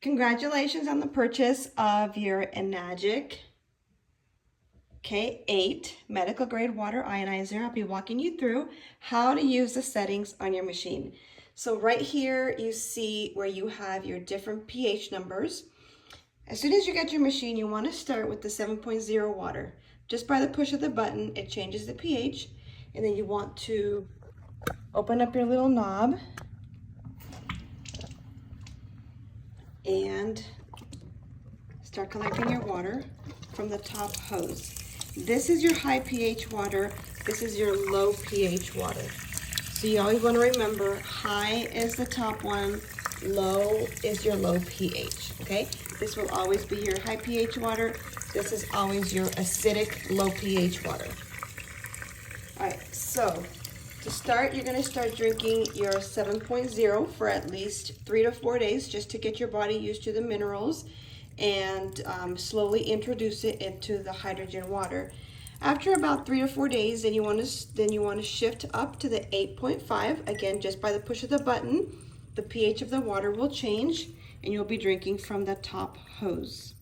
Congratulations on the purchase of your Enagic K8 medical grade water ionizer. I'll be walking you through how to use the settings on your machine. So right here you see where you have your different pH numbers. As soon as you get your machine, you want to start with the 7.0 water. Just by the push of the button, it changes the pH, and then you want to open up your little knob and start collecting your water from the top hose. This is your high pH water. This is your low pH water. So you always want to remember, high is the top one, low is your low pH, okay? This will always be your high pH water. This is always your acidic low pH water. All right, so to start, you're going to start drinking your 7.0 for at least 3 to 4 days just to get your body used to the minerals and slowly introduce it into the hydrogen water. After about 3 to 4 days, then you want to shift up to the 8.5. Again, just by the push of the button, the pH of the water will change and you'll be drinking from the top hose.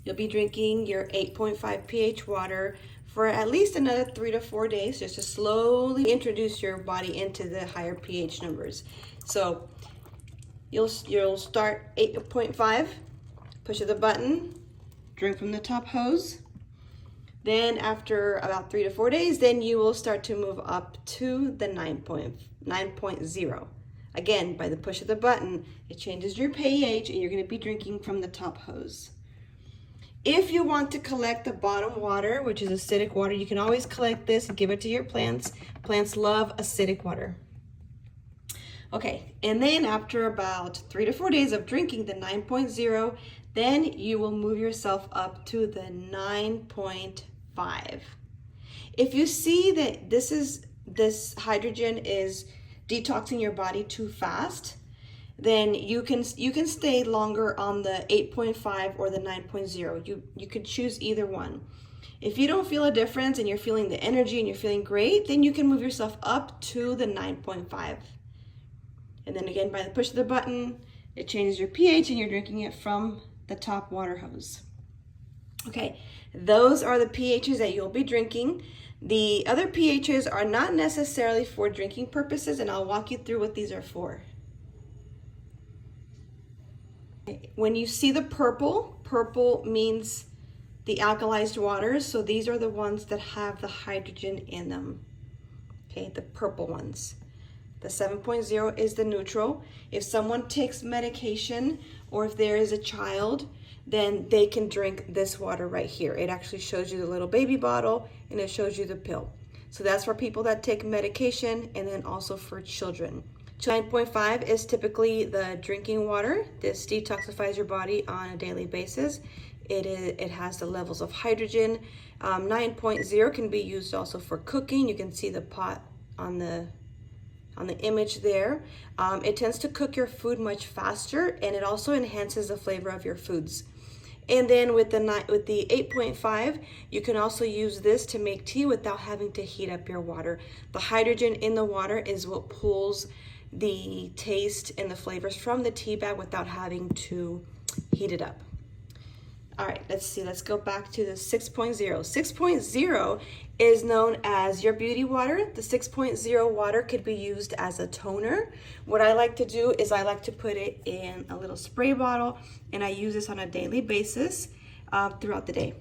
You'll be drinking your 8.5 pH water for at least another 3 to 4 days, just to slowly introduce your body into the higher pH numbers. So you'll start 8.5, push of the button, drink from the top hose. Then after about 3 to 4 days, then you will start to move up to the 9.0. Again, by the push of the button, it changes your pH and you're going to be drinking from the top hose. If you want to collect the bottom water, which is acidic water, you can always collect this and give it to your plants. Plants love acidic water. Okay, and then after about 3 to 4 days of drinking the 9.0, then you will move yourself up to the 9.5. If you see that this hydrogen is detoxing your body too fast, then you can stay longer on the 8.5 or the 9.0. You could choose either one. If you don't feel a difference and you're feeling the energy and you're feeling great, then you can move yourself up to the 9.5. And then again, by the push of the button, it changes your pH and you're drinking it from the top water hose. Okay, those are the pHs that you'll be drinking. The other pHs are not necessarily for drinking purposes, and I'll walk you through what these are for. When you see the purple means the alkalized waters. So these are the ones that have the hydrogen in them. Okay, the purple ones. The 7.0 is the neutral. If someone takes medication or if there is a child, then they can drink this water right here. It actually shows you the little baby bottle and it shows you the pill. So that's for people that take medication and then also for children. 9.5 is typically the drinking water. This detoxifies your body on a daily basis. It has the levels of hydrogen. 9.0 can be used also for cooking. You can see the pot on the image there. It tends to cook your food much faster, and it also enhances the flavor of your foods. And then with the 8.5, you can also use this to make tea without having to heat up your water. The hydrogen in the water is what pulls the taste and the flavors from the tea bag without having to heat it up. All right, let's see. Let's go back to the 6.0. 6.0 is known as your beauty water. The 6.0 water could be used as a toner. What I like to do is I like to put it in a little spray bottle, and I use this on a daily basis throughout the day.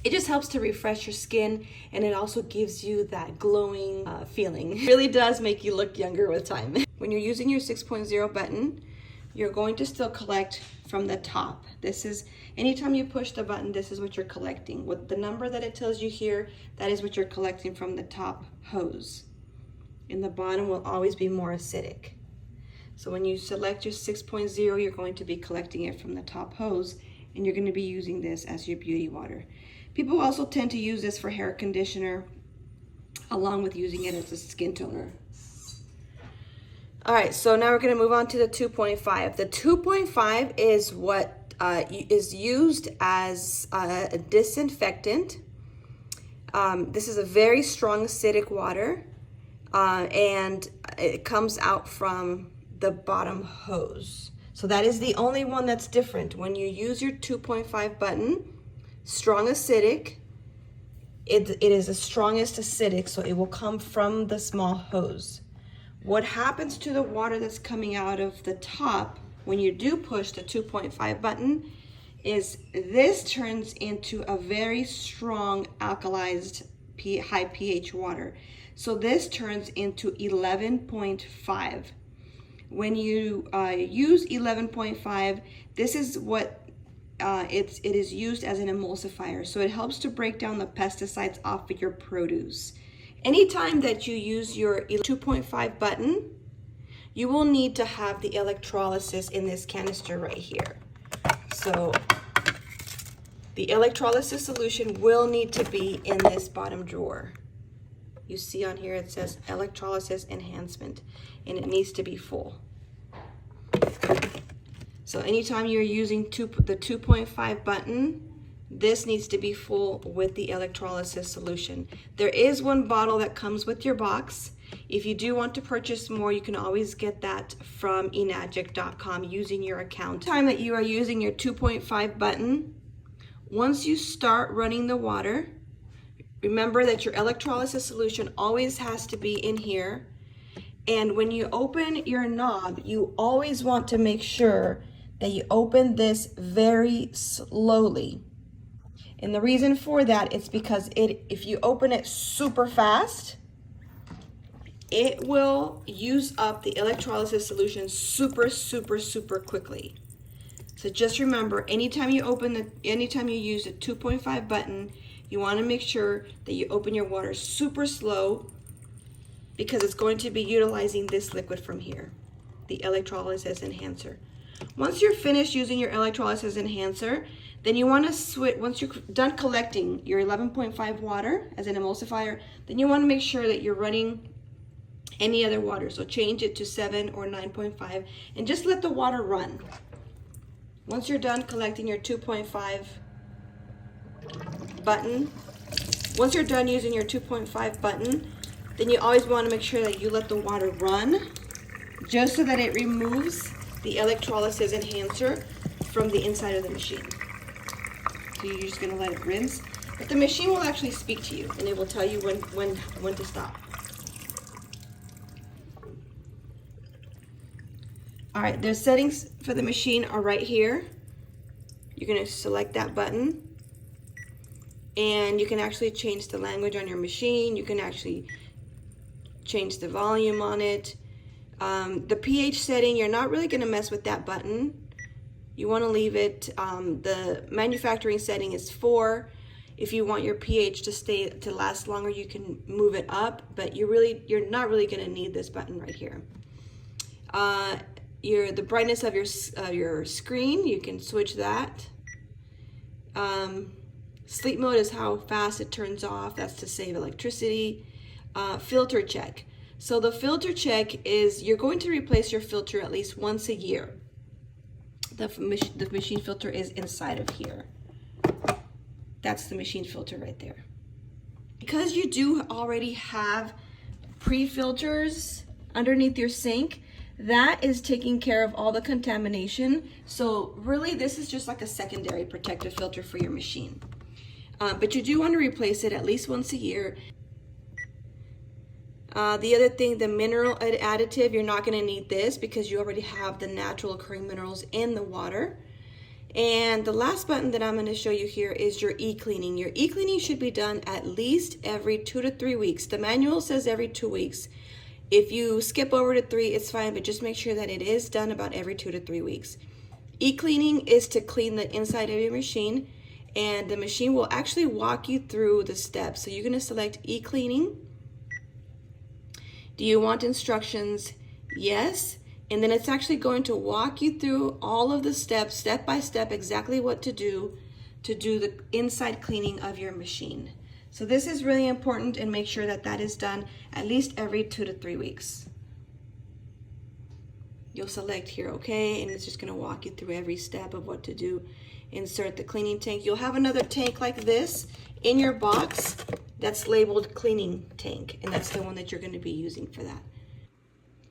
It just helps to refresh your skin, and it also gives you that glowing feeling. It really does make you look younger with time. When you're using your 6.0 button, you're going to still collect from the top. This is, anytime you push the button, this is what you're collecting. With the number that it tells you here, that is what you're collecting from the top hose. And the bottom will always be more acidic. So when you select your 6.0, you're going to be collecting it from the top hose, and you're going to be using this as your beauty water. People also tend to use this for hair conditioner, along with using it as a skin toner. All right, so now we're going to move on to the 2.5. The 2.5 is what is used as a disinfectant. This is a very strong acidic water, and it comes out from the bottom hose. So that is the only one that's different. When you use your 2.5 button, strong acidic, it is the strongest acidic, so it will come from the small hose. What happens to the water that's coming out of the top when you do push the 2.5 button is this turns into a very strong alkalized high pH water. So this turns into 11.5. When you use 11.5, this is what it is used as an emulsifier. So it helps to break down the pesticides off of your produce. Anytime that you use your 2.5 button, you will need to have the electrolysis in this canister right here. So the electrolysis solution will need to be in this bottom drawer. You see on here it says electrolysis enhancement, and it needs to be full. So anytime you're using the 2.5 button, this needs to be full with the electrolysis solution. There is one bottle that comes with your box. If you do want to purchase more, you can always get that from enagic.com using your account. Time that you are using your 2.5 button, once you start running the water, remember that your electrolysis solution always has to be in here. And when you open your knob, you always want to make sure that you open this very slowly. And the reason for that is because if you open it super fast, it will use up the electrolysis solution super quickly. So just remember, anytime you use the 2.5 button, you want to make sure that you open your water super slow, because it's going to be utilizing this liquid from here, the electrolysis enhancer. Once you're finished using your electrolysis enhancer, then you want to switch. Once you're done collecting your 11.5 water as an emulsifier, then you want to make sure that you're running any other water. So change it to 7 or 9.5 and just let the water run. Once you're done collecting your 2.5 button, once you're done using your 2.5 button, then you always want to make sure that you let the water run, just so that it removes the electrolysis enhancer from the inside of the machine. So you're just going to let it rinse, but the machine will actually speak to you, and it will tell you when to stop. All right, the settings for the machine are right here. You're going to select that button, and you can actually change the language on your machine. You can actually change the volume on it. The pH setting, you're not really going to mess with that button. You want to leave it. The manufacturing setting is 4. If you want your pH to last longer, you can move it up, but you're not really going to need this button right here. The brightness of your screen, you can switch that. Sleep mode is how fast it turns off. That's to save electricity. Filter check. So the filter check is you're going to replace your filter at least once a year. The machine filter is inside of here. That's the machine filter right there. Because you do already have pre-filters underneath your sink, that is taking care of all the contamination. So really this is just like a secondary protective filter for your machine. But you do want to replace it at least once a year. The other thing, the mineral additive, you're not going to need this because you already have the natural occurring minerals in the water. And the last button that I'm going to show you here is your e-cleaning. Your e-cleaning should be done at least every 2 to 3 weeks. The manual says every 2 weeks. If you skip over to 3, it's fine, but just make sure that it is done about every 2 to 3 weeks. E-cleaning is to clean the inside of your machine, and the machine will actually walk you through the steps. So you're going to select e-cleaning. Do you want instructions? Yes. And then it's actually going to walk you through all of the steps, step by step, exactly what to do the inside cleaning of your machine. So this is really important, and make sure that that is done at least every 2 to 3 weeks. You'll select here, okay, and it's just going to walk you through every step of what to do. Insert the cleaning tank. You'll have another tank like this in your box that's labeled cleaning tank, and that's the one that you're going to be using for that.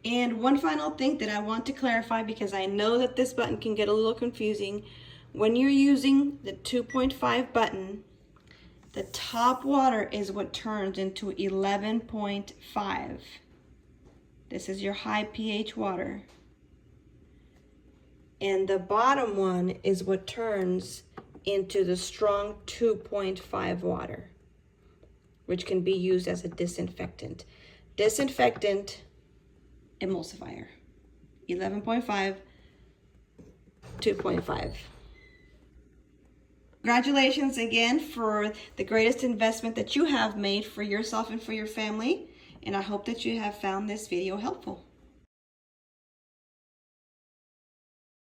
And one final thing that I want to clarify, because I know that this button can get a little confusing. When you're using the 2.5 button, the top water is what turns into 11.5. This is your high pH water. And the bottom one is what turns into the strong 2.5 water, which can be used as a disinfectant. Disinfectant, emulsifier. 11.5, 2.5. Congratulations again for the greatest investment that you have made for yourself and for your family. And I hope that you have found this video helpful.